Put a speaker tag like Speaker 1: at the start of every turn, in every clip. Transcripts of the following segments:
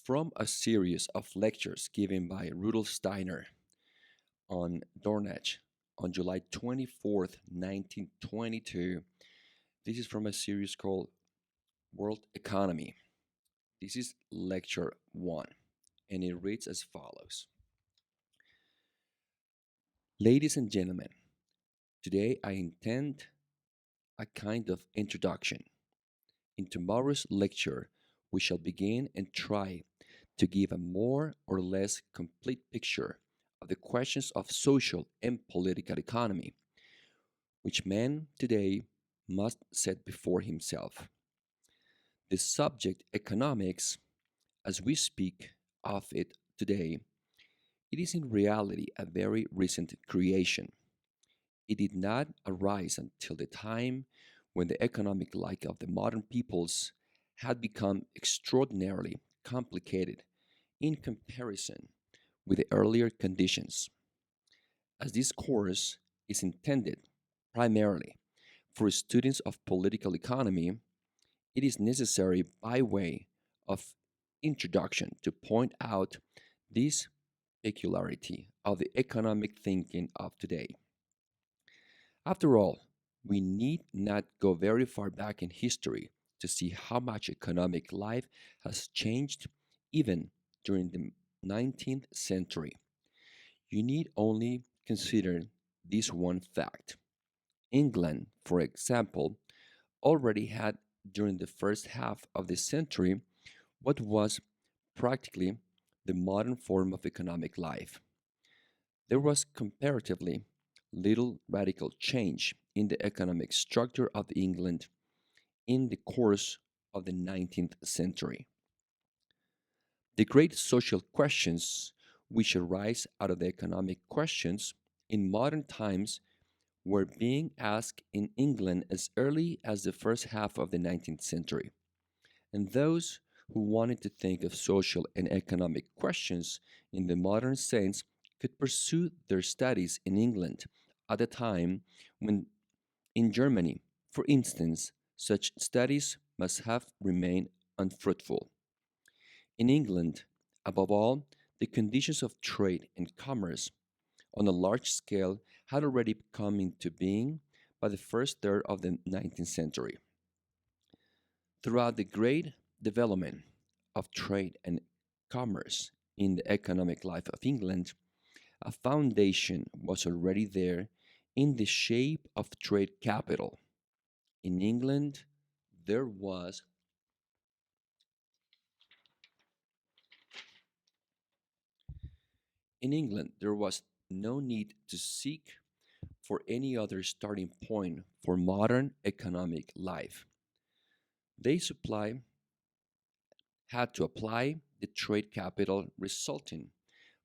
Speaker 1: From a series of lectures given by Rudolf Steiner on Dornach on July 24th, 1922. This is from a series called World Economy. This is lecture 1, and it reads as follows. Ladies and gentlemen, today I intend a kind of introduction. In tomorrow's lecture, we shall begin and try to give a more or less complete picture of the questions of social and political economy, which man today must set before himself. The subject economics, as we speak of it today, it is in reality a very recent creation. It did not arise until the time when the economic life of the modern peoples had become extraordinarily complicated in comparison with the earlier conditions. As this course is intended primarily for students of political economy, it is necessary by way of introduction to point out this peculiarity of the economic thinking of today. After all, we need not go very far back in history to see how much economic life has changed even during the 19th century. You need only consider this one fact. England, for example, already had during the first half of the century what was practically the modern form of economic life. There was comparatively little radical change in the economic structure of England in the course of the 19th century. The great social questions which arise out of the economic questions in modern times were being asked in England as early as the first half of the 19th century, and those who wanted to think of social and economic questions in the modern sense could pursue their studies in England at a time when in Germany, for instance, such studies must have remained unfruitful. In England, above all, the conditions of trade and commerce on a large scale had already come into being by the first third of the 19th century. Throughout the great development of trade and commerce in the economic life of England, a foundation was already there in the shape of trade capital. In England, there was no need to seek for any other starting point for modern economic life. They supply had to apply the trade capital resulting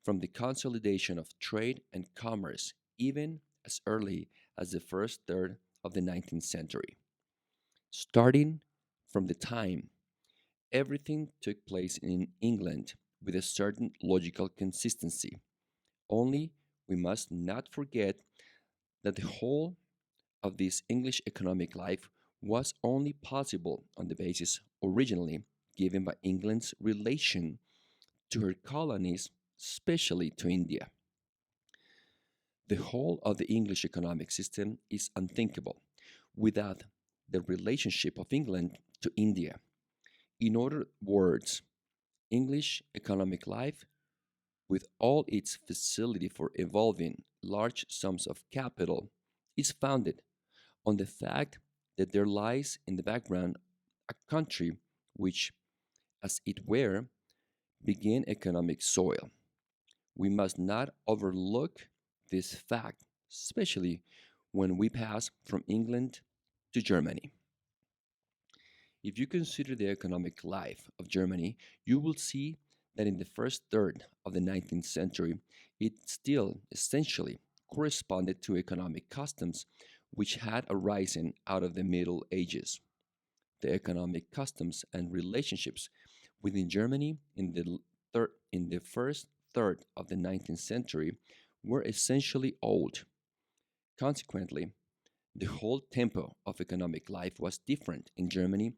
Speaker 1: from the consolidation of trade and commerce even as early as the first third of the 19th century. Starting from the time everything took place in England with a certain logical consistency. Only we must not forget that the whole of this English economic life was only possible on the basis originally given by England's relation to her colonies, especially to India. The whole of the English economic system is unthinkable without the relationship of England to India. In other words, English economic life, with all its facility for evolving large sums of capital, is founded on the fact that there lies in the background a country which, as it were, began economic soil. We must not overlook this fact, especially when we pass from England to Germany. If you consider the economic life of Germany, you will see that in the first third of the 19th century, it still essentially corresponded to economic customs which had arisen out of the Middle Ages. The economic customs and relationships within Germany in the first third of the 19th century were essentially old. Consequently, the whole tempo of economic life was different in Germany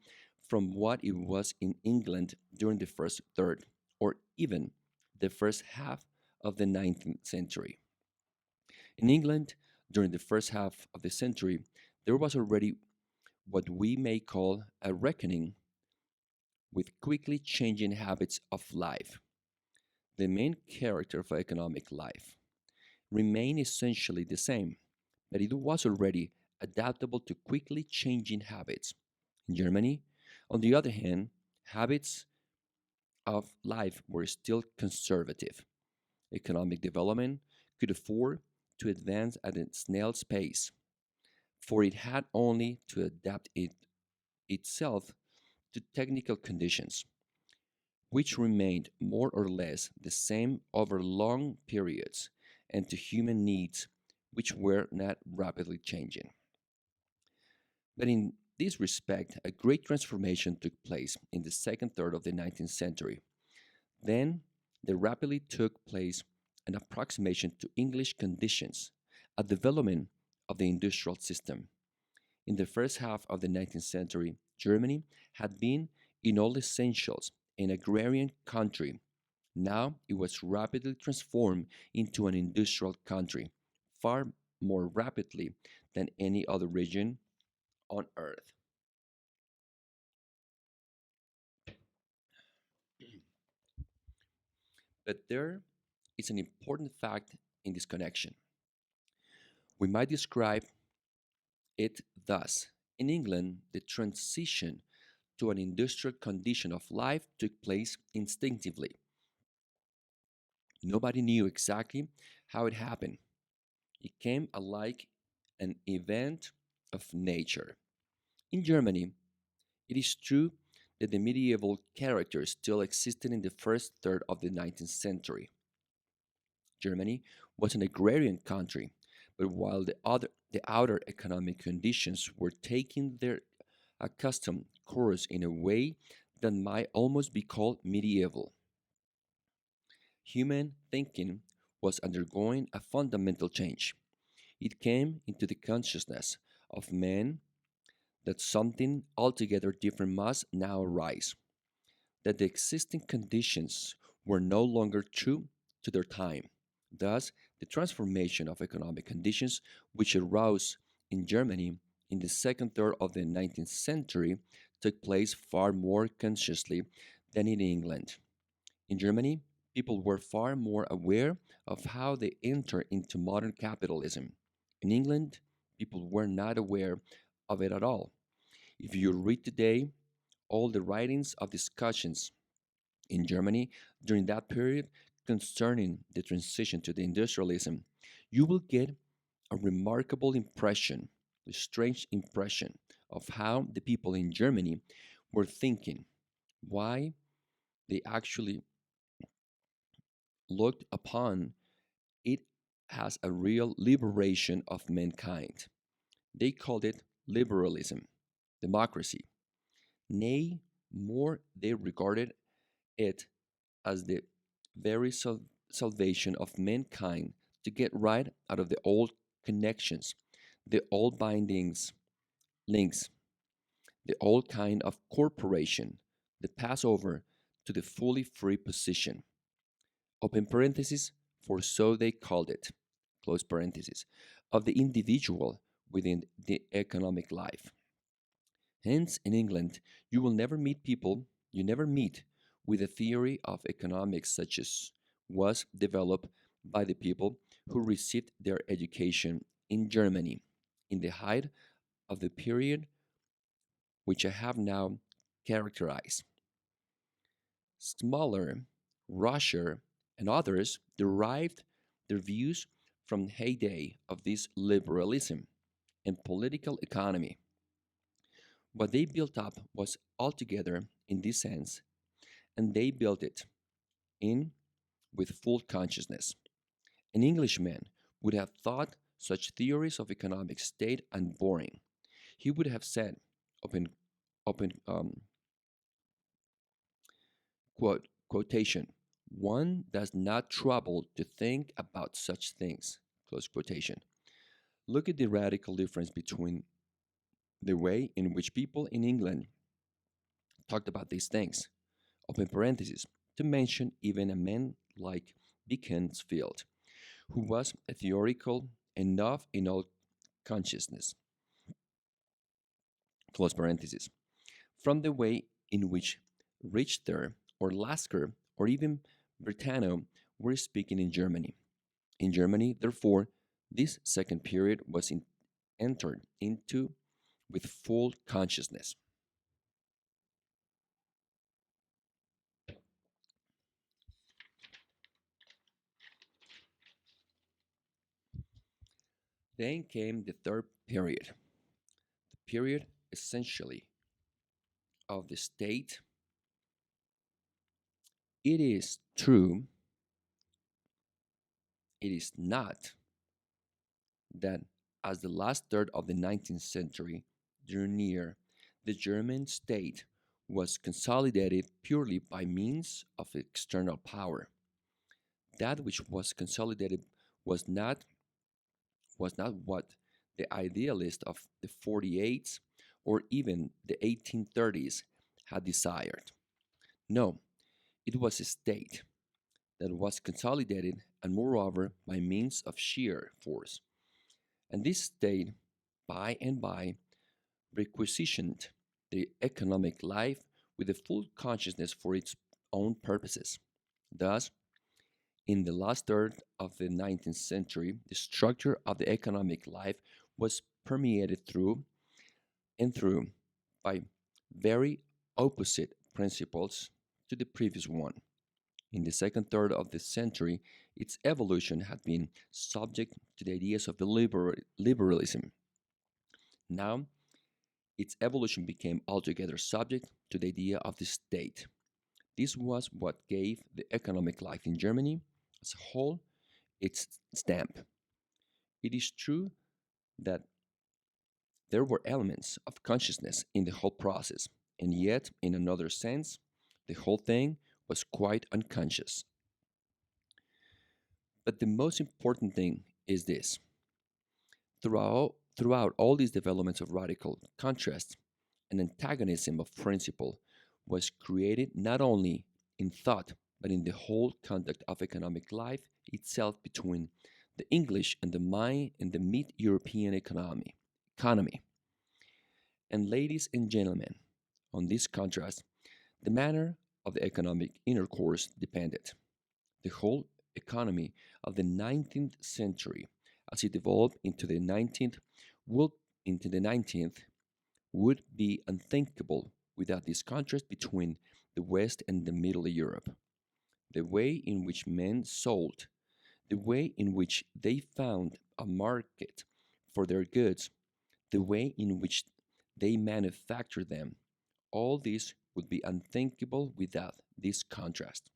Speaker 1: from what it was in England during the first third. or even the first half of the 19th century. In England, during the first half of the century, there was already what we may call a reckoning with quickly changing habits of life. The main character of economic life remained essentially the same, but it was already adaptable to quickly changing habits. In Germany, on the other hand, habits of life were still conservative. Economic development could afford to advance at a snail's pace, for it had only to adapt itself to technical conditions, which remained more or less the same over long periods, and to human needs, which were not rapidly changing. But in this respect, a great transformation took place in the second third of the 19th century. Then there rapidly took place an approximation to English conditions, a development of the industrial system. In the first half of the 19th century, Germany had been, in all essentials, an agrarian country. Now it was rapidly transformed into an industrial country, far more rapidly than any other region on earth. But there is an important fact in this connection. We might describe it thus. In England, the transition to an industrial condition of life took place instinctively. Nobody knew exactly how it happened. It came alike an event of nature. In Germany, it is true that the medieval character still existed in the first third of the 19th century. Germany was an agrarian country, but while the outer economic conditions were taking their accustomed course in a way that might almost be called medieval, human thinking was undergoing a fundamental change. It came into the consciousness of men that something altogether different must now arise, that the existing conditions were no longer true to their time. Thus, the transformation of economic conditions, which arose in Germany in the second third of the 19th century, took place far more consciously than in England. In Germany, people were far more aware of how they enter into modern capitalism. In England, people were not aware of it at all. If you read today all the writings of discussions in Germany during that period concerning the transition to the industrialism, you will get a remarkable impression, a strange impression of how the people in Germany were thinking, why they actually looked upon it as a real liberation of mankind. They called it liberalism, democracy. Nay, more, they regarded it as the very salvation of mankind to get right out of the old connections, the old bindings, links, the old kind of corporation, the passover to the fully free position. Open parenthesis, for so they called it, close parenthesis, of the individual within the economic life. Hence, in England, you never meet with a theory of economics such as was developed by the people who received their education in Germany in the height of the period which I have now characterized. Smaller, Russia, and others derived their views from the heyday of this liberalism and political economy. What they built up was altogether in this sense, and they built it in with full consciousness. An Englishman would have thought such theories of economic state unboring. He would have said, open, open quotation, one does not trouble to think about such things, close quotation. Look at the radical difference between the way in which people in England talked about these things, open parentheses, to mention even a man like Beaconsfield, who was theoretical enough in all consciousness, close parenthesis, from the way in which Richter or Lasker or even Bertano were speaking in Germany. In Germany, therefore, this second period was entered into with full consciousness. Then came the third period, the period essentially of the state. It is true, it is not that as the last third of the 19th century drew near, the German state was consolidated purely by means of external power. That which was consolidated was not what the idealists of the 48s or even the 1830s had desired. No, it was a state that was consolidated and moreover by means of sheer force. And this state, by and by, requisitioned the economic life with a full consciousness for its own purposes. Thus, in the last third of the 19th century, the structure of the economic life was permeated through and through by very opposite principles to the previous one. In the second third of the century, its evolution had been subject to the ideas of the liberalism. Now, its evolution became altogether subject to the idea of the state. This was what gave the economic life in Germany as a whole its stamp. It is true that there were elements of consciousness in the whole process, and yet, in another sense, the whole thing was quite unconscious. But the most important thing is this: throughout all these developments of radical contrast, an antagonism of principle was created not only in thought but in the whole conduct of economic life itself between the English and the mid-European economy. And ladies and gentlemen, on this contrast, the manner of the economic intercourse depended. The whole economy of the 19th century, as it evolved will, into the 19th, would be unthinkable without this contrast between the West and the Middle Europe. The way in which men sold, the way in which they found a market for their goods, the way in which they manufactured them, all this would be unthinkable without this contrast.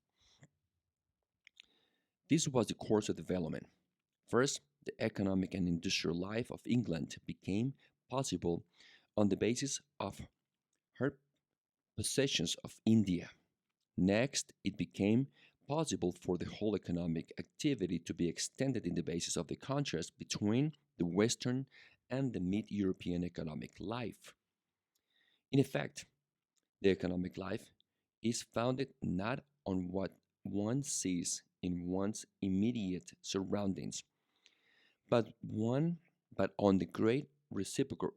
Speaker 1: This was the course of development. First, the economic and industrial life of England became possible on the basis of her possessions of India. Next, it became possible for the whole economic activity to be extended in the basis of the contrast between the Western and the mid European economic life. In effect, the economic life is founded not on what one sees in one's immediate surroundings, but one but on the great reciprocal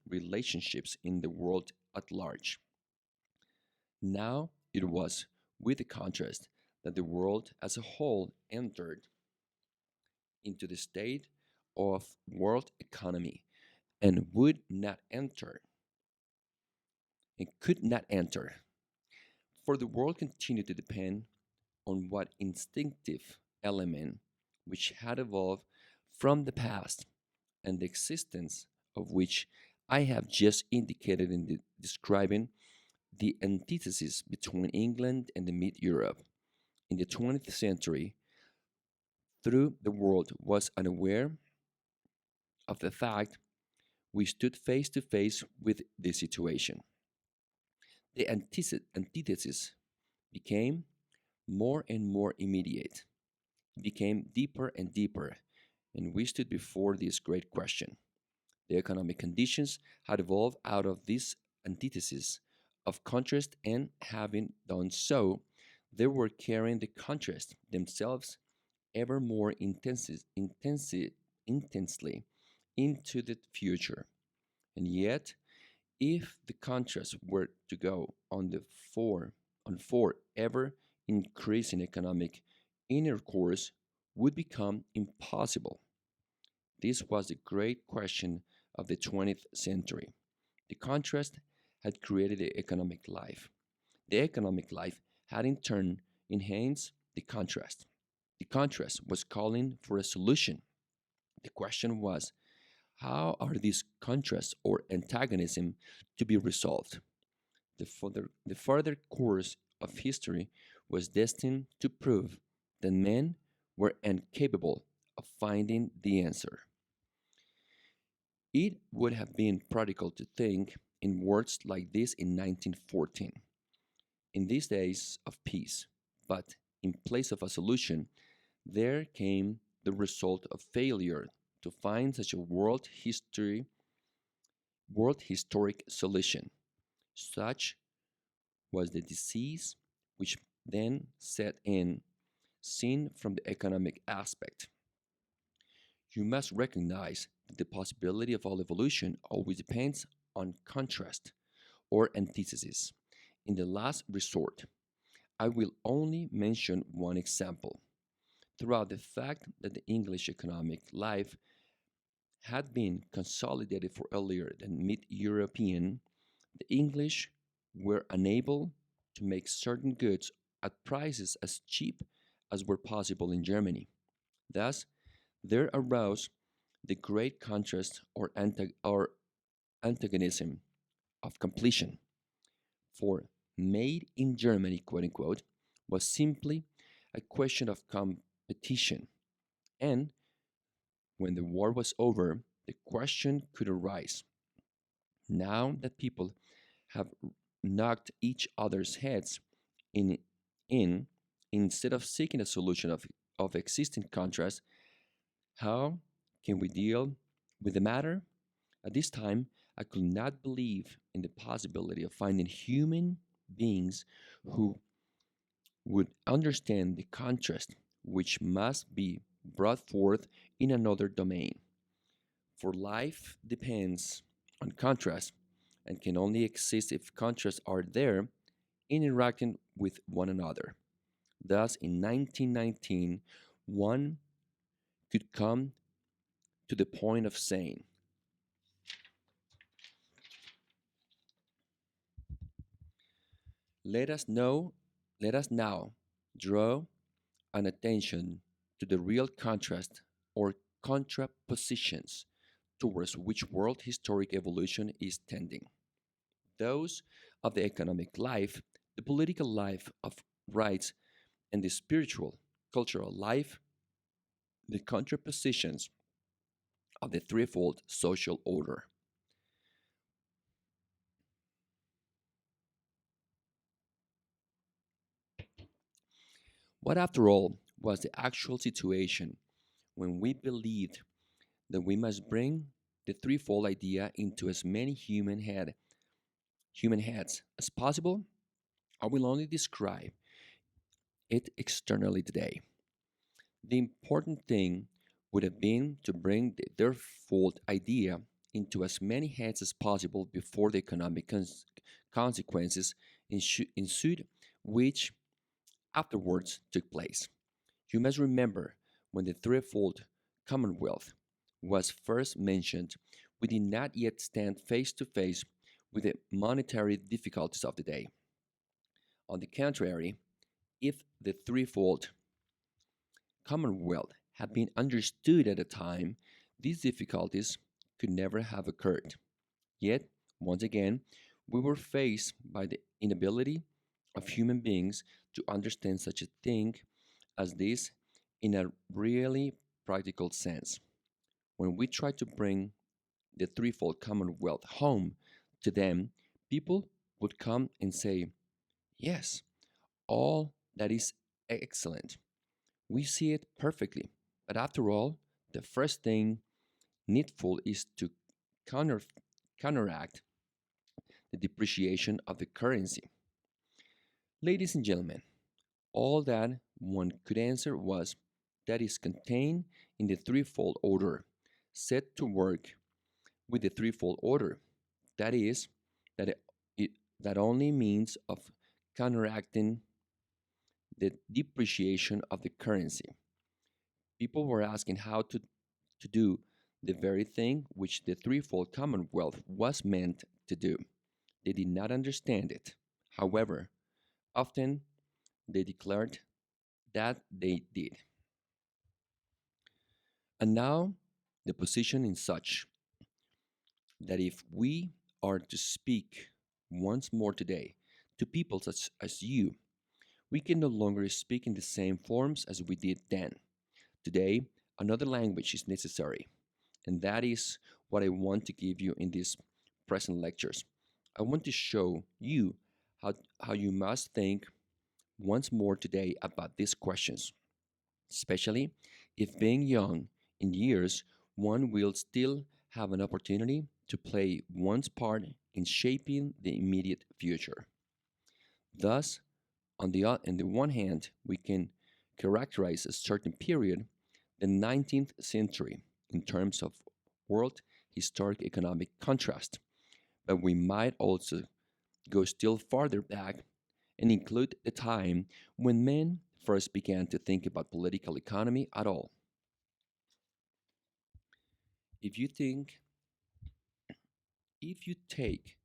Speaker 1: relationships in the world at large. Now it was with the contrast that the world as a whole entered into the state of world economy and would not enter and could not enter, for the world continued to depend on what instinctive element which had evolved from the past and the existence of which I have just indicated in describing the antithesis between England and the mid Europe. In the 20th century, through the world was unaware of the fact we stood face to face with this situation. The antithesis became more and more immediate, became deeper and deeper, and we stood before this great question. The economic conditions had evolved out of this antithesis of contrast, and having done so, they were carrying the contrast themselves ever more intensely into the future. And yet, if the contrast were to go four on forever increasing economic intercourse would become impossible. This was the great question of the 20th century. The contrast had created the economic life. The economic life had in turn enhanced the contrast. The contrast was calling for a solution. The question was, how are these contrasts or antagonism to be resolved? The further course of history was destined to prove that men were incapable of finding the answer. It would have been practical to think in words like this in 1914, in these days of peace, but in place of a solution, there came the result of failure to find such a world historic solution. Such was the disease which then set in, seen from the economic aspect. You must recognize that the possibility of all evolution always depends on contrast or antithesis. In the last resort, I will only mention one example. Throughout the fact that the English economic life had been consolidated for earlier than mid European, the English were unable to make certain goods at prices as cheap as were possible in Germany. Thus, there arose the great contrast or antagonism of completion. For made in Germany, quote unquote, was simply a question of competition. And when the war was over, the question could arise. Now that people have knocked each other's heads in, in instead of seeking a solution of existing contrast, how can we deal with the matter? At this time, I could not believe in the possibility of finding human beings who would understand the contrast which must be brought forth in another domain. For life depends on contrast and can only exist if contrasts are there interacting with one another. Thus, in 1919, one could come to the point of saying, let us know, let us now draw an attention to the real contrast or contrapositions towards which world historic evolution is tending. Those of the economic life, the political life of rights, and the spiritual, cultural life, the contrapositions of the threefold social order. What, after all, was the actual situation when we believed that we must bring the threefold idea into as many human heads as possible? I will only describe it externally today. The important thing would have been to bring the threefold idea into as many heads as possible before the economic consequences ensued, which afterwards took place. You must remember when the threefold Commonwealth was first mentioned, we did not yet stand face to face with the monetary difficulties of the day. On the contrary, if the threefold Commonwealth had been understood at the time, these difficulties could never have occurred. Yet, once again, we were faced by the inability of human beings to understand such a thing as this in a really practical sense. When we tried to bring the threefold Commonwealth home to them, people would come and say, yes, all that is excellent. We see it perfectly. But after all, the first thing needful is to counter, counteract the depreciation of the currency. Ladies and gentlemen, all that one could answer was that is contained in the threefold order, set to work with the threefold order. That is, that it that only means of counteracting the depreciation of the currency. People were asking how to do the very thing which the threefold commonwealth was meant to do. They did not understand it. However, often they declared that they did. And now the position is such that if we are to speak once more today to people such as you, we can no longer speak in the same forms as we did then. Today, another language is necessary, and that is what I want to give you in these present lectures. I want to show you how you must think once more today about these questions, especially if being young in years, one will still have an opportunity to play one's part in shaping the immediate future. Thus, on the one hand, we can characterize a certain period, the 19th century, in terms of world historic economic contrast, but we might also go still farther back and include the time when men first began to think about political economy at all. If you think, if you take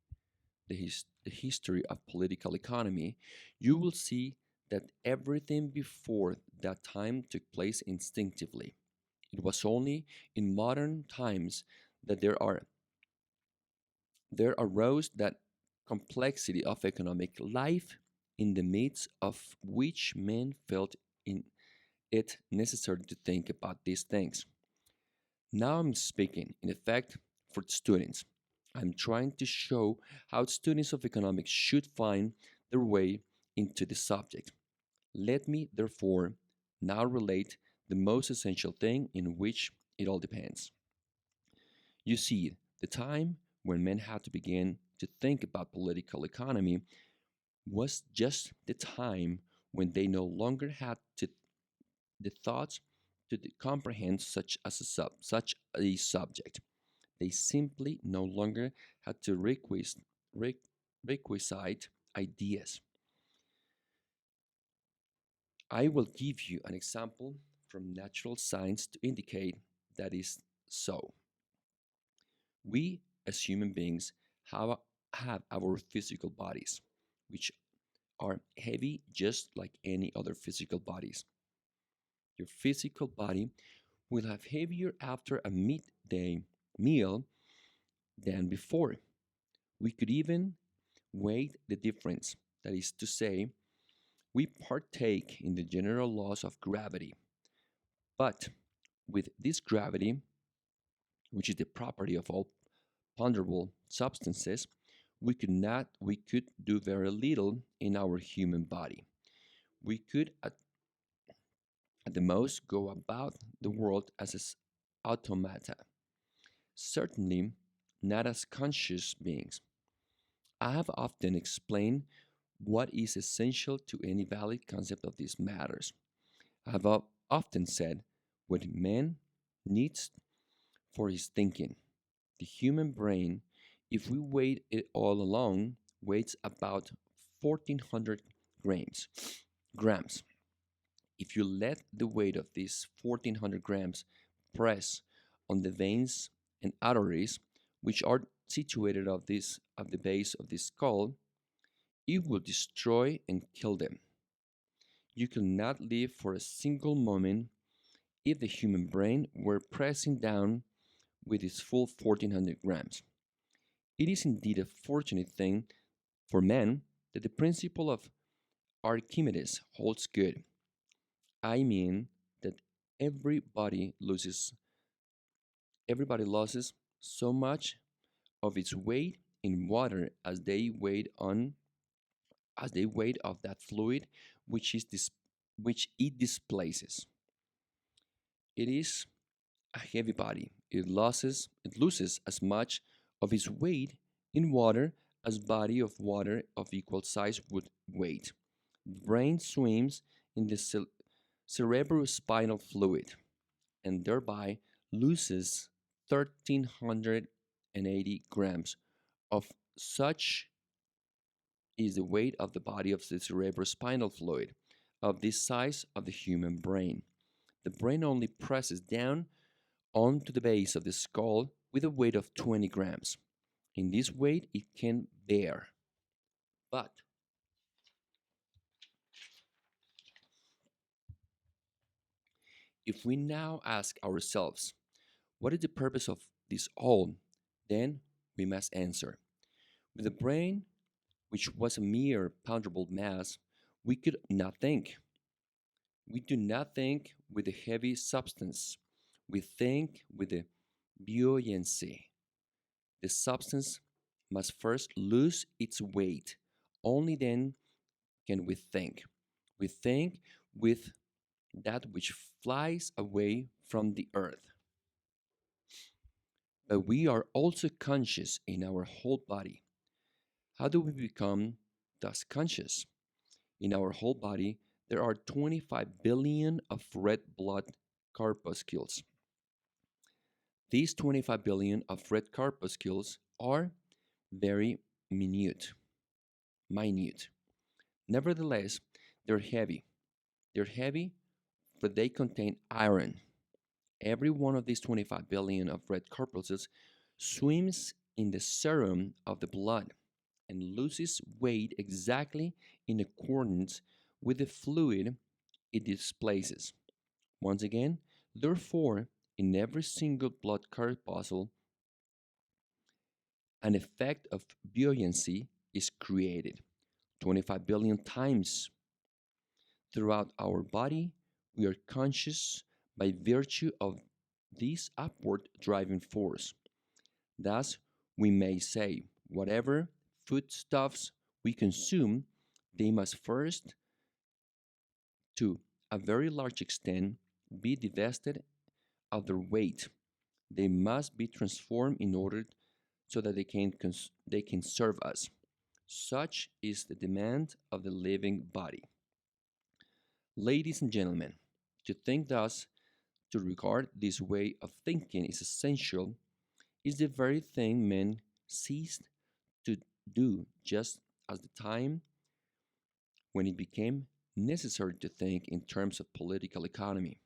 Speaker 1: the history of political economy, you will see that everything before that time took place instinctively. It was only in modern times that there arose that complexity of economic life in the midst of which men felt in it necessary to think about these things. Now I'm speaking, in effect, for students. I'm trying to show how students of economics should find their way into the subject. Let me, therefore, now relate the most essential thing in which it all depends. You see, the time when men had to begin to think about political economy was just the time when they no longer had the thoughts to comprehend such a subject. They simply no longer had to requisite ideas. I will give you an example from natural science to indicate that is so. We, as human beings, have, have our physical bodies, which are heavy just like any other physical bodies. Your physical body will have heavier after a midday meal than before. We could even weigh the difference. That is to say, we partake in the general laws of gravity. But with this gravity, which is the property of all ponderable substances, we could do very little in our human body. We could at the most go about the world as automata, certainly not as conscious beings. I have often explained what is essential to any valid concept of these matters. I have often said what man needs for his thinking. The human brain, if we weigh it all along, weighs about 1400 grams. grams. If you let the weight of these 1400 grams press on the veins and arteries, which are situated of the base of the skull, it will destroy and kill them. You cannot live for a single moment if the human brain were pressing down with its full 1400 grams. It is indeed a fortunate thing for man that the principle of Archimedes holds good. I mean that everybody loses everybody loses so much of its weight in water as they weigh of that fluid which it displaces. It is a heavy body. It loses as much of its weight in water as body of water of equal size would weight. The brain swims in the cerebrospinal fluid and thereby loses 1,380 grams of such is the weight of the body of the cerebrospinal fluid of this size of the human brain. The brain only presses down onto the base of the skull with a weight of 20 grams. In this weight it can bear. But if we now ask ourselves, what is the purpose of this all? Then we must answer. With the brain, which was a mere ponderable mass, we could not think. We do not think with a heavy substance. We think with a buoyancy. The substance must first lose its weight. Only then can we think. We think with that which flies away from the earth. But we are also conscious in our whole body. How do we become thus conscious? In our whole body, there are 25 billion of red blood corpuscles. These 25 billion of red corpuscles are very minute. Nevertheless, they're heavy. They're heavy, but they contain iron. Every one of these 25 billion of red corpuscles swims in the serum of the blood and loses weight exactly in accordance with the fluid it displaces. Once again, therefore, in every single blood corpuscle, an effect of buoyancy is created 25 billion times. Throughout our body, we are conscious by virtue of this upward driving force. Thus, we may say, whatever foodstuffs we consume, they must first, to a very large extent, be divested of their weight. They must be transformed in order so that they can serve us. Such is the demand of the living body. Ladies and gentlemen, to think thus, to regard this way of thinking is essential, is the very thing men ceased to do just as the time when it became necessary to think in terms of political economy.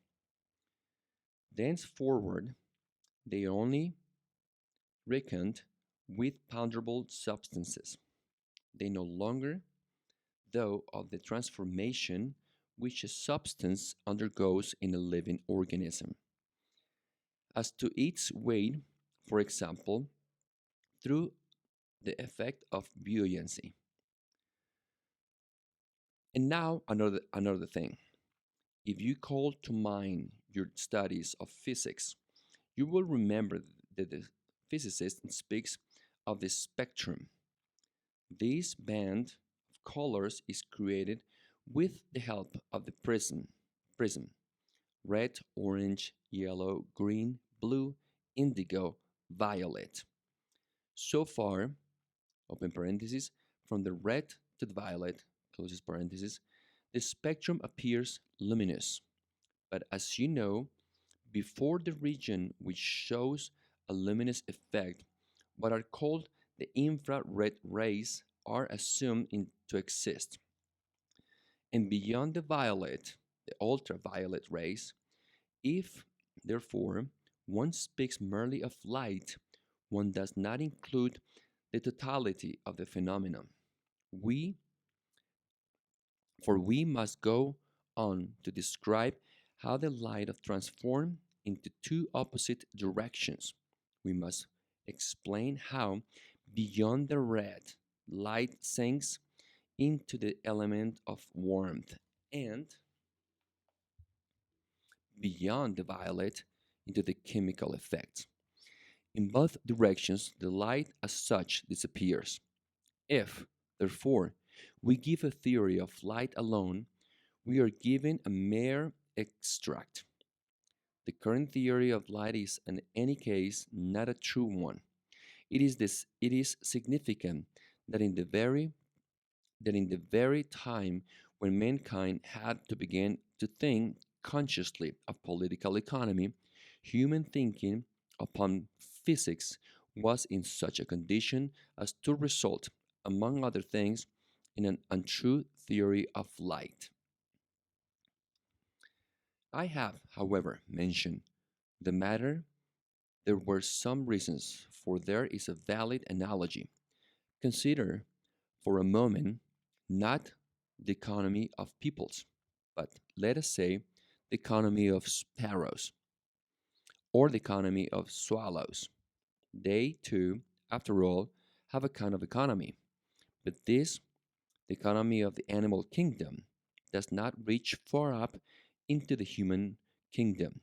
Speaker 1: Thenceforward, they only reckoned with ponderable substances. They no longer, though, of the transformation which a substance undergoes in a living organism. As to its weight, for example, through the effect of buoyancy. And now another thing. If you call to mind your studies of physics, you will remember that the physicist speaks of the spectrum. This band of colors is created with the help of the prism, red, orange, yellow, green, blue, indigo, violet. So far, open parenthesis, from the red to the violet, closes parenthesis, the spectrum appears luminous. But as you know, before the region which shows a luminous effect, what are called the infrared rays are assumed to exist. And beyond the violet, the ultraviolet rays, if, therefore, one speaks merely of light, one does not include the totality of the phenomenon. We, for we must go on to describe how the light of transform into two opposite directions. We must explain how, beyond the red, light sinks into the element of warmth, and beyond the violet, into the chemical effects. In both directions, the light as such disappears. If, therefore, we give a theory of light alone, we are giving a mere extract. The current theory of light is, in any case, not a true one. It is significant that in the very time when mankind had to begin to think consciously of political economy, human thinking upon physics was in such a condition as to result, among other things, in an untrue theory of light. I have, however, mentioned the matter. There were some reasons, for there is a valid analogy. Consider for a moment not the economy of peoples, but let us say the economy of sparrows or the economy of swallows. They too, after all, have a kind of economy, but this, the economy of the animal kingdom, does not reach far up into the human kingdom.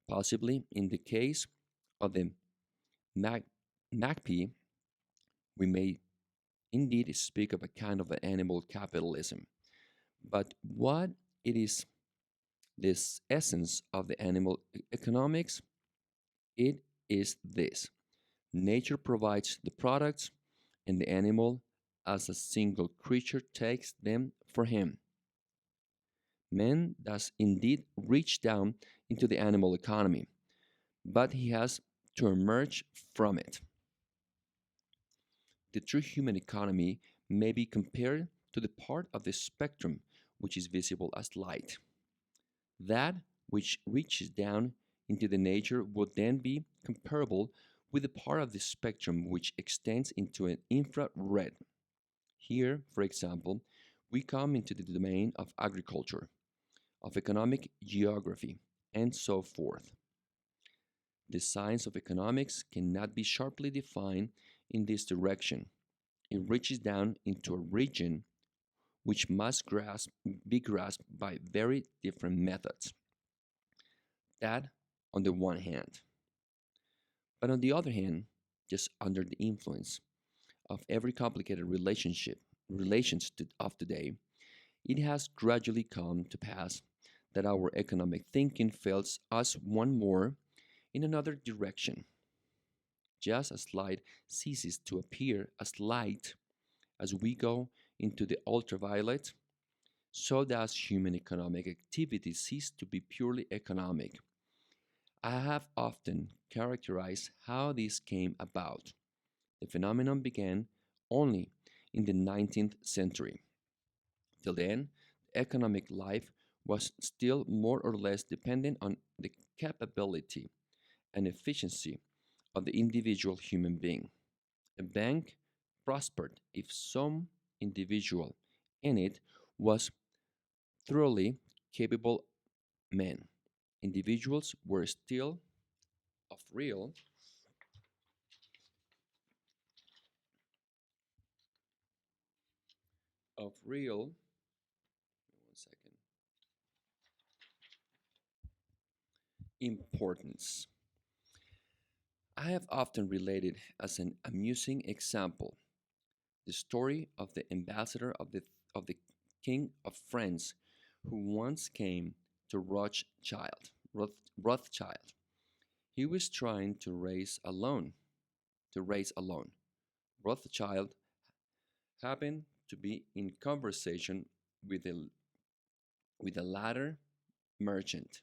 Speaker 1: Possibly in the case of the mag- magpie, we may indeed speak of a kind of an animal capitalism. But what it is this essence of the animal economics? It is this. Nature provides the products, and the animal, as a single creature, takes them for him. Man does indeed reach down into the animal economy, but he has to emerge from it. The true human economy may be compared to the part of the spectrum which is visible as light. That which reaches down into the nature would then be comparable with the part of the spectrum which extends into an infrared. Here, for example, we come into the domain of agriculture, of economic geography, and so forth. The science of economics cannot be sharply defined in this direction. It reaches down into a region which must be grasped by very different methods. That on the one hand. But on the other hand, just under the influence of every complicated of today, it has gradually come to pass that our economic thinking fails us one more in another direction. Just as light ceases to appear as light as we go into the ultraviolet, so does human economic activity cease to be purely economic. I have often characterized how this came about. The phenomenon began only in the 19th century. Till then, economic life was still more or less dependent on the capability and efficiency of the individual human being. A bank prospered if some individual in it was thoroughly capable man. Individuals were still of real of real one second importance. I have often related as an amusing example the story of the ambassador of the King of France who once came to Rothschild. He was trying to raise a loan. Rothschild happened to be in conversation with a latter merchant,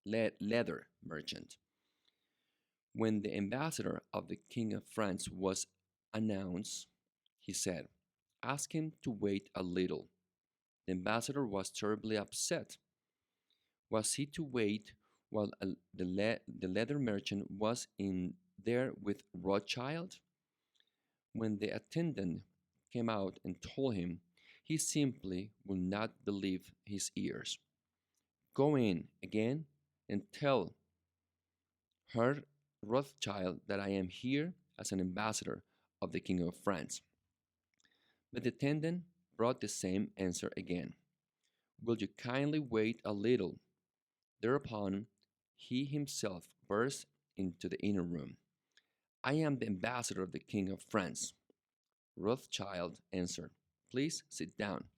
Speaker 1: leather merchant. When the ambassador of the King of France was announced, he said, "Ask him to wait a little." The ambassador was terribly upset. Was he to wait while the leather merchant was in there with Rothschild? When the attendant came out and told him, he simply would not believe his ears. "Go in again and tell Herr Rothschild that I am here as an ambassador of the King of France." But the attendant brought the same answer again. "Will you kindly wait a little?" Thereupon he himself burst into the inner room. "I am the ambassador of the King of France." Rothschild answered, "Please sit down.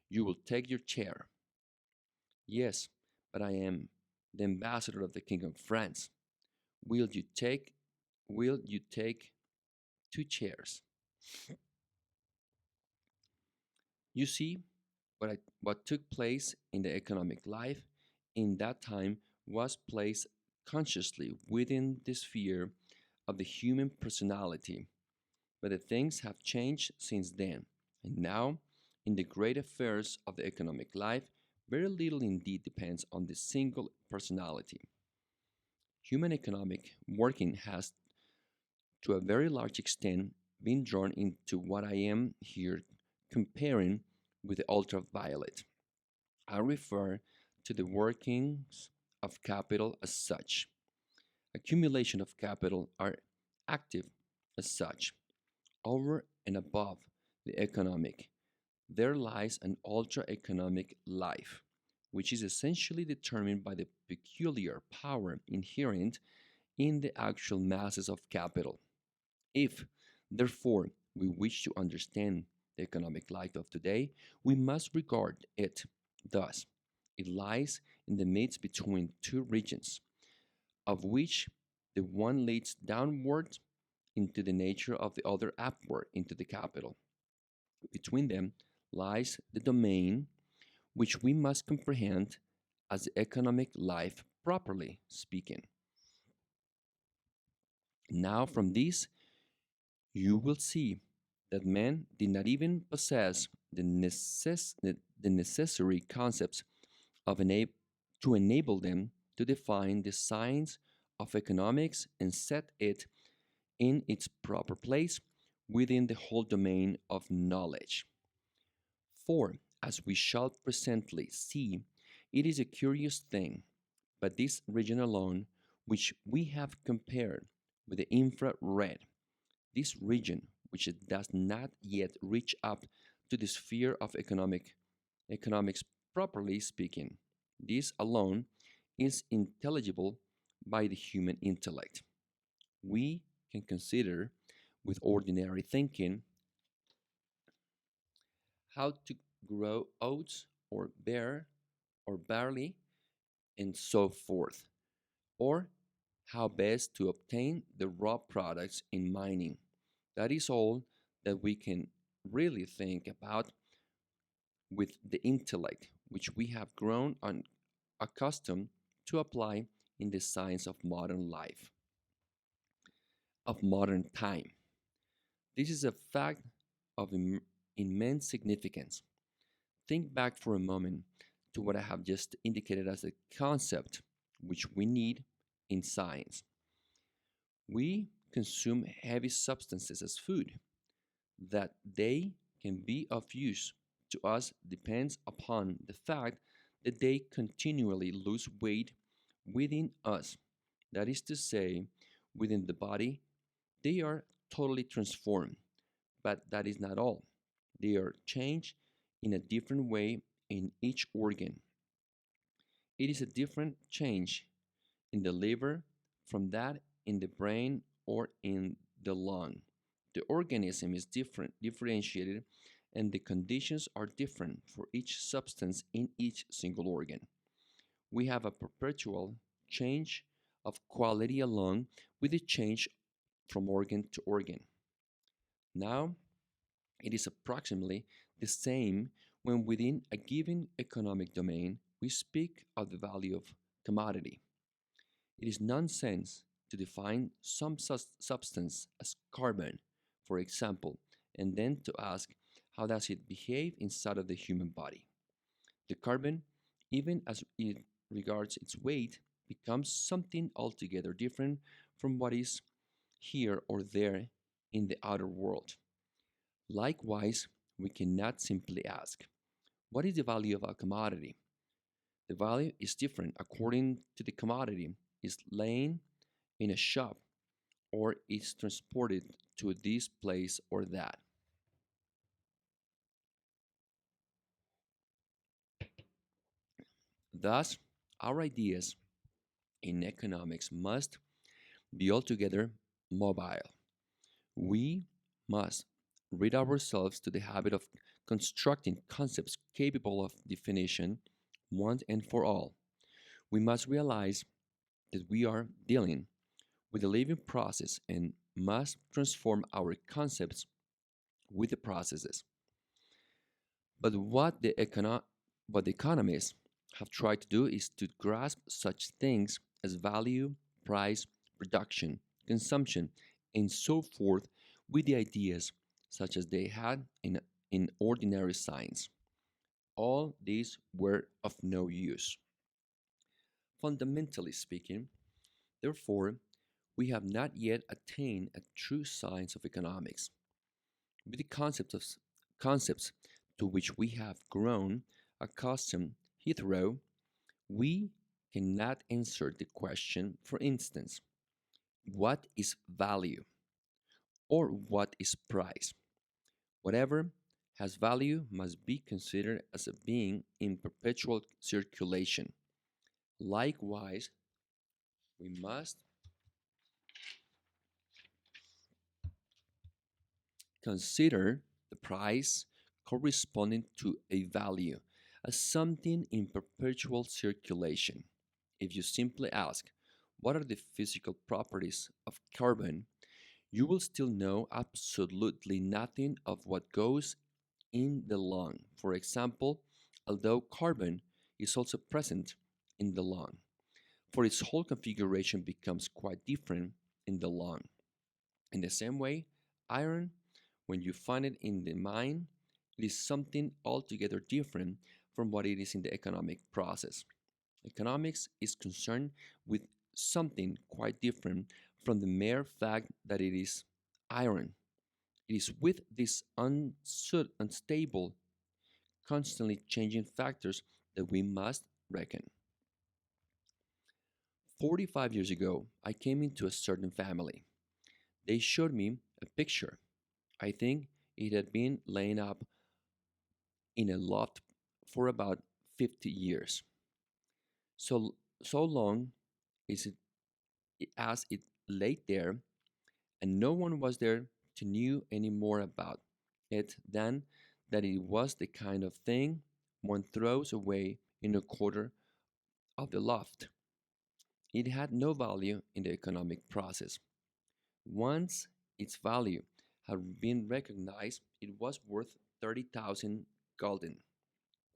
Speaker 1: You will take your chair." "Yes, but I am the ambassador of the King of France." Will you take two chairs?" You see, what took place in the economic life in that time was placed consciously within the sphere of the human personality, but the things have changed since then. And now, in the great affairs of the economic life, very little indeed depends on the single personality. Human economic working has, to a very large extent, been drawn into what I am here comparing with the ultraviolet. I refer to the workings of capital as such. Accumulation of capital are active as such. Over and above the economic, there lies an ultra economic life, which is essentially determined by the peculiar power inherent in the actual masses of capital. If, therefore, we wish to understand the economic life of today, we must regard it thus. It lies in the midst between two regions, of which the one leads downward into the nature of the other upward into the capital. Between them lies the domain which we must comprehend as the economic life properly speaking. Now, from this, you will see that men did not even possess the necessary concepts of to enable them to define the science of economics and set it in its proper place within the whole domain of knowledge. For, as we shall presently see, it is a curious thing, but this region alone, which we have compared with the infrared, this region, which it does not yet reach up to the sphere of economics properly speaking, this alone is intelligible by the human intellect. We can consider with ordinary thinking how to grow oats or bear or barley and so forth, or how best to obtain the raw products in mining. That is all that we can really think about with the intellect, which we have grown accustomed to apply in the science of modern life, of modern time. This is a fact of immense significance. Think back for a moment to what I have just indicated as a concept which we need in science. We consume heavy substances as food. That they can be of use to us depends upon the fact that they continually lose weight within us. That is to say, within the body, they are totally transformed. But that is not all. They are changed in a different way in each organ. It is a different change in the liver from that in the brain or in the lung. The organism is differentiated, and the conditions are different for each substance in each single organ. We have a perpetual change of quality along with the change from organ to organ. Now, it is approximately the same when within a given economic domain we speak of the value of commodity. It is nonsense to define some substance as carbon, for example, and then to ask how does it behave inside of the human body. The carbon, even as it regards its weight, becomes something altogether different from what is here or there in the outer world. Likewise, we cannot simply ask, what is the value of a commodity? The value is different according to the commodity is laying in a shop or is transported to this place or that. Thus, our ideas in economics must be altogether mobile. We must rid ourselves to the habit of constructing concepts capable of definition once and for all. We must realize that we are dealing with a living process and must transform our concepts with the processes. But what the economists have tried to do is to grasp such things as value, price, production, consumption, and so forth with the ideas such as they had in ordinary science. All these were of no use. Fundamentally speaking, therefore, we have not yet attained a true science of economics. With the concepts to which we have grown accustomed hitherto, we cannot answer the question, for instance, what is value or what is price? Whatever has value must be considered as a being in perpetual circulation. Likewise, we must consider the price corresponding to a value as something in perpetual circulation. If you simply ask, what are the physical properties of carbon, you will still know absolutely nothing of what goes in the lung. For example, although carbon is also present in the lung, for its whole configuration becomes quite different in the lung. In the same way, iron, when you find it in the mine, it is something altogether different from what it is in the economic process. Economics is concerned with something quite different from the mere fact that it is iron. It is with these unstable, constantly changing factors that we must reckon. 45 years ago, I came into a certain family. They showed me a picture. I think it had been laying up in a loft for about 50 years. So, so long is it as it lay there, and no one was there to knew any more about it than that it was the kind of thing one throws away in a corner of the loft. It had no value in the economic process. Once its value had been recognized, it was worth 30,000 gulden,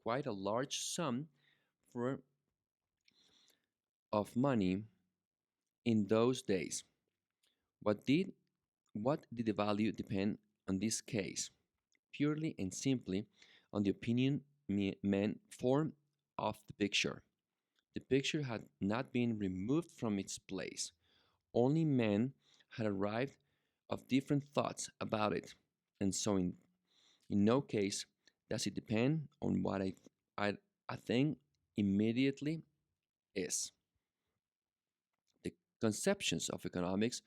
Speaker 1: quite a large sum for of money in those days. What did what did the value depend on this case? Purely and simply on the opinion men formed of the picture. The picture had not been removed from its place. Only men had arrived of different thoughts about it, and so in no case does it depend on what I think immediately is. The conceptions of economics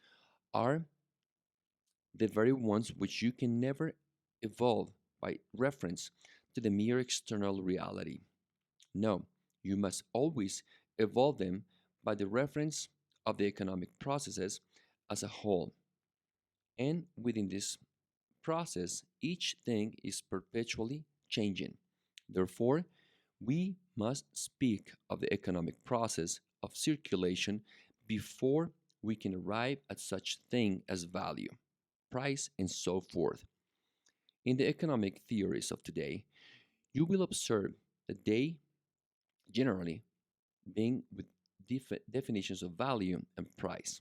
Speaker 1: are the very ones which you can never evolve by reference to the mere external reality. No, you must always evolve them by the reference of the economic processes as a whole. And within this process, each thing is perpetually changing. Therefore, we must speak of the economic process of circulation before we can arrive at such thing as value, price, and so forth. In the economic theories of today, you will observe that they generally being with definitions of value and price.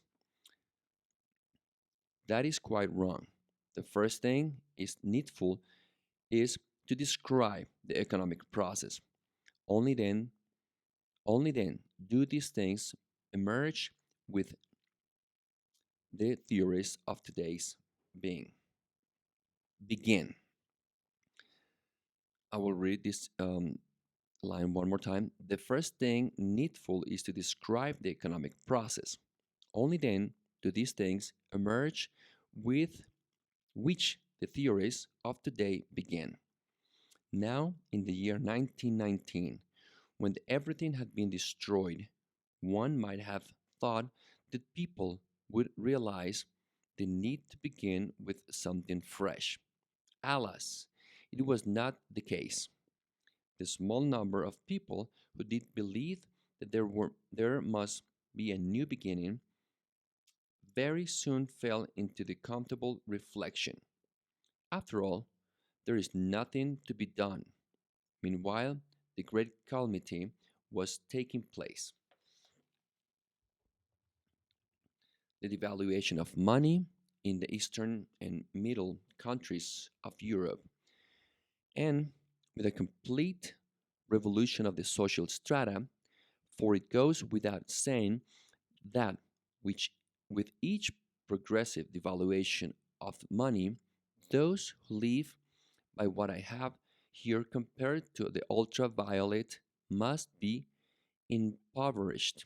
Speaker 1: That is quite wrong. The first thing is needful is to describe the economic process. Only then, only then do these things emerge with the theories of today's being. Begin. I will read this line one more time. The first thing needful is to describe the economic process. Only then do these things emerge with which the theories of today begin. Now, in the year 1919, when everything had been destroyed, one might have thought that people would realize the need to begin with something fresh. Alas, it was not the case. The small number of people who did believe that there must be a new beginning very soon fell into the comfortable reflection. After all, there is nothing to be done. Meanwhile, the great calamity was taking place. The devaluation of money in the eastern and middle countries of Europe, and with a complete revolution of the social strata, for it goes without saying that which with each progressive devaluation of money, those who live by what I have here compared to the ultraviolet must be impoverished.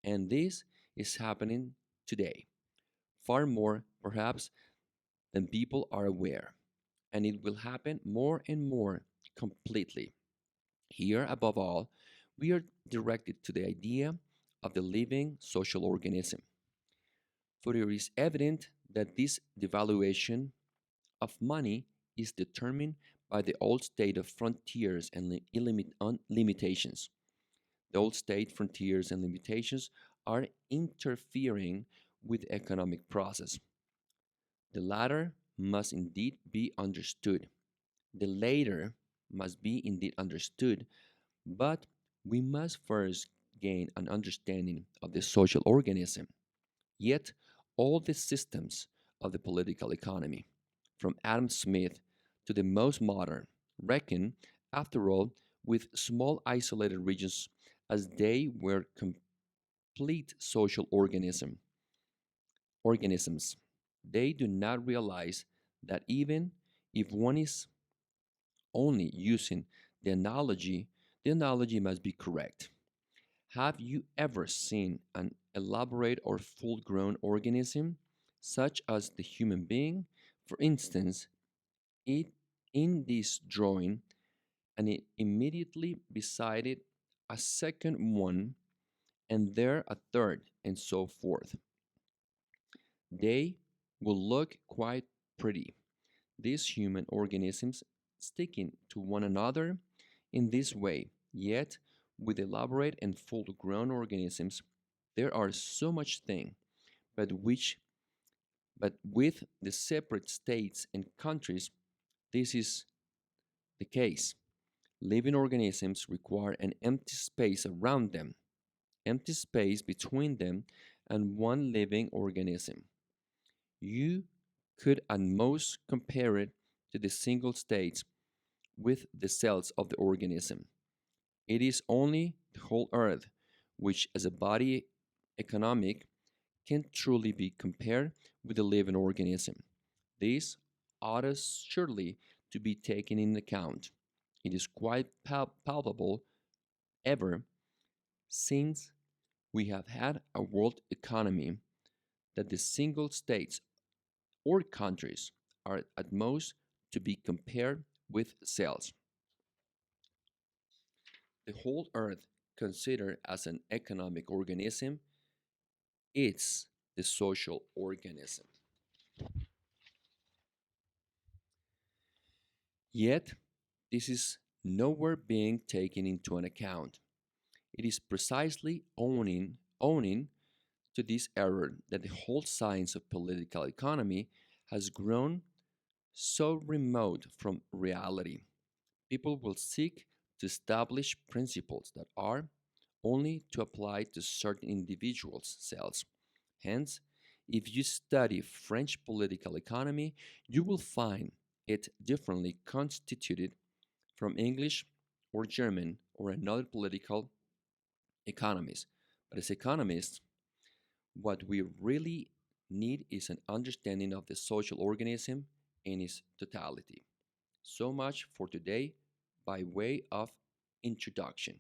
Speaker 1: And this is happening today, far more perhaps than people are aware. And it will happen more and more completely. Here, above all, we are directed to the idea of the living social organism. For it is evident that this devaluation of money is determined by the old state of frontiers and limitations. The old state frontiers and limitations are interfering with the economic process. The latter must indeed be understood. The later must be indeed understood, but we must first gain an understanding of the social organism. Yet, all the systems of the political economy, from Adam Smith to the most modern, reckon, after all, with small isolated regions as they were complete social organisms. They do not realize that even if one is only using the analogy must be correct. Have you ever seen an elaborate or full grown organism, such as the human being? For instance, it in this drawing, and it immediately beside it a second one, and there a third, and so forth. They will look quite pretty, these human organisms sticking to one another in this way, yet with elaborate and full grown organisms, there are so much thing, but which but with the separate states and countries, this is the case. Living organisms require an empty space around them, empty space between them and one living organism. You could at most compare it to the single states with the cells of the organism. It is only the whole earth, which as a body economic, can truly be compared with a living organism. This ought surely to be taken in account. It is quite palpable ever since we have had a world economy that the single states or countries are at most to be compared with cells. The whole earth, considered as an economic organism, is the social organism. Yet, this is nowhere being taken into an account. It is precisely owning to this error that the whole science of political economy has grown so remote from reality. People will seek to establish principles that are only to apply to certain individuals' cells. Hence, if you study French political economy, you will find it differently constituted from English or German or another political economist. But as economists, what we really need is an understanding of the social organism in its totality. So much for today by way of introduction.